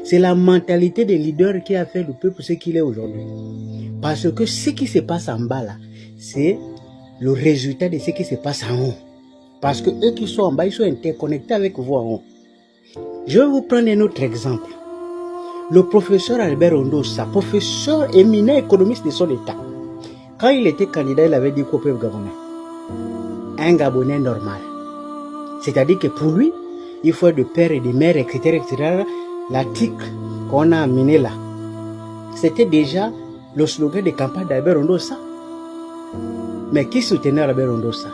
C'est la mentalité des leaders qui a fait le peuple ce qu'il est aujourd'hui. Parce que ce qui se passe en bas là, c'est le résultat de ce qui se passe en haut. Parce que eux qui sont en bas, ils sont interconnectés avec vous en haut. Je vais vous prendre un autre exemple. Le professeur Albert Ondossa, professeur éminent économiste de son état, quand il était candidat, il avait dit qu'au peuple gabonais, un Gabonais normal. C'est-à-dire que pour lui, il faut être de père et de mère, etc., etc. L'article qu'on a amené là, c'était déjà le slogan de campagne d'Albert Ondossa. Mais qui soutenait Albert Ondossa?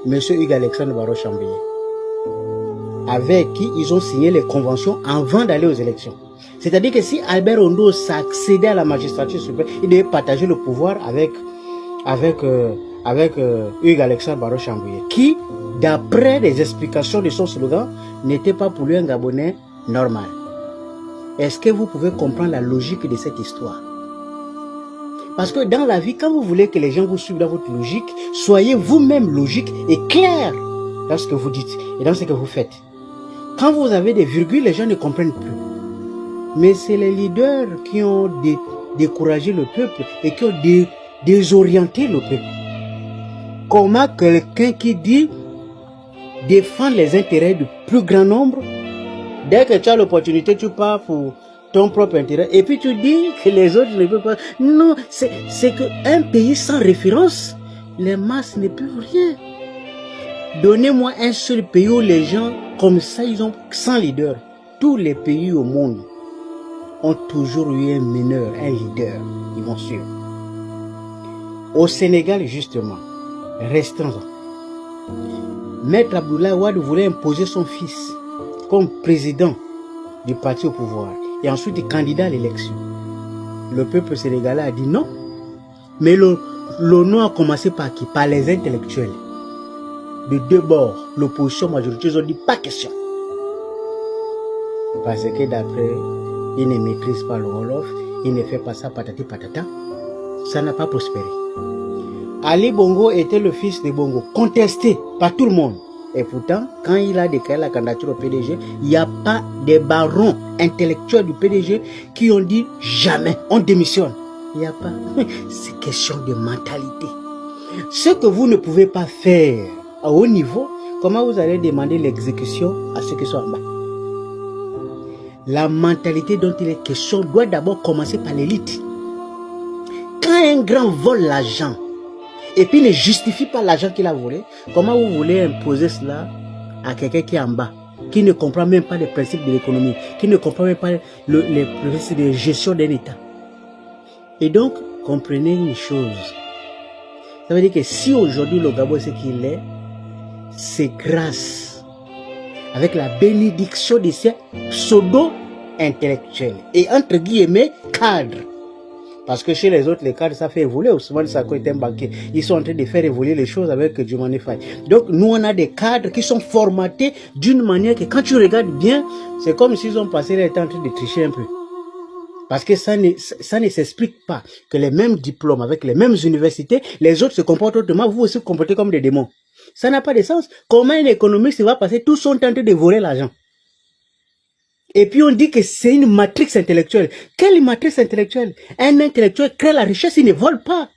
Monsieur Hugues Alexandre Barreau-Chambrier, avec qui ils ont signé les conventions avant d'aller aux élections. C'est-à-dire que si Albert Ondossa accédait à la magistrature suprême, il devait partager le pouvoir avec Hugues Alexandre Barreau-Chambrier, qui, d'après les explications de son slogan, n'était pas pour lui un Gabonais normal. Est-ce que vous pouvez comprendre la logique de cette histoire? Parce que dans la vie, quand vous voulez que les gens vous suivent dans votre logique, soyez vous-même logique et clair dans ce que vous dites et dans ce que vous faites. Quand vous avez des virgules, les gens ne comprennent plus. Mais c'est les leaders qui ont découragé le peuple et qui ont désorienté le peuple. Comment quelqu'un qui dit défendre les intérêts du plus grand nombre, dès que tu as l'opportunité, tu pars pour ton propre intérêt, et puis tu dis que les autres ne peuvent pas. Non, c'est qu'un pays sans référence, les masses ne peuvent rien. Donnez-moi un seul pays où les gens, comme ça, ils ont 100 leaders. Tous les pays au monde ont toujours eu un meneur, un leader. Ils vont suivre. Au Sénégal, justement, restons-en. Maître Abdoulaye Wade voulait imposer son fils comme président du parti au pouvoir et ensuite candidat à l'élection. Le peuple sénégalais a dit non. Mais le non a commencé par qui? Par les intellectuels. De deux bords, l'opposition majoritaire, ils ont dit pas question. Parce que d'après, il ne maîtrise pas le Wolof, il ne fait pas ça patati patata. Ça n'a pas prospéré. Ali Bongo était le fils de Bongo, contesté par tout le monde. Et pourtant, quand il a déclaré la candidature au PDG, il n'y a pas des barons intellectuels du PDG qui ont dit jamais, on démissionne. Il n'y a pas. C'est question de mentalité. Ce que vous ne pouvez pas faire à haut niveau, comment vous allez demander l'exécution à ceux qui sont en bas? La mentalité dont il est question doit d'abord commencer par l'élite. Quand un grand vole l'argent, et puis ne justifie pas l'argent qu'il a volé, comment vous voulez imposer cela à quelqu'un qui est en bas, qui ne comprend même pas les principes de l'économie, qui ne comprend même pas les principes de gestion d'un État? Et donc, comprenez une chose. Ça veut dire que si aujourd'hui le Gabon est ce qu'il est, c'est grâce, avec la bénédiction de ces pseudo-intellectuels et entre guillemets cadres. Parce que chez les autres, les cadres, ça fait évoluer. Ousmane Sako est un banquier. Ils sont en train de faire évoluer les choses avec Diomaye Faye. Donc, nous, on a des cadres qui sont formatés d'une manière que quand tu regardes bien, c'est comme s'ils ont passé leur temps en train de tricher un peu. Parce que ça ne s'explique pas que les mêmes diplômes, avec les mêmes universités, les autres se comportent autrement, vous aussi vous comportez comme des démons. Ça n'a pas de sens. Comment un économiste va passer tout son temps en train de voler l'argent? Et puis on dit que c'est une matrice intellectuelle. Quelle matrice intellectuelle? Un intellectuel crée la richesse, il ne vole pas.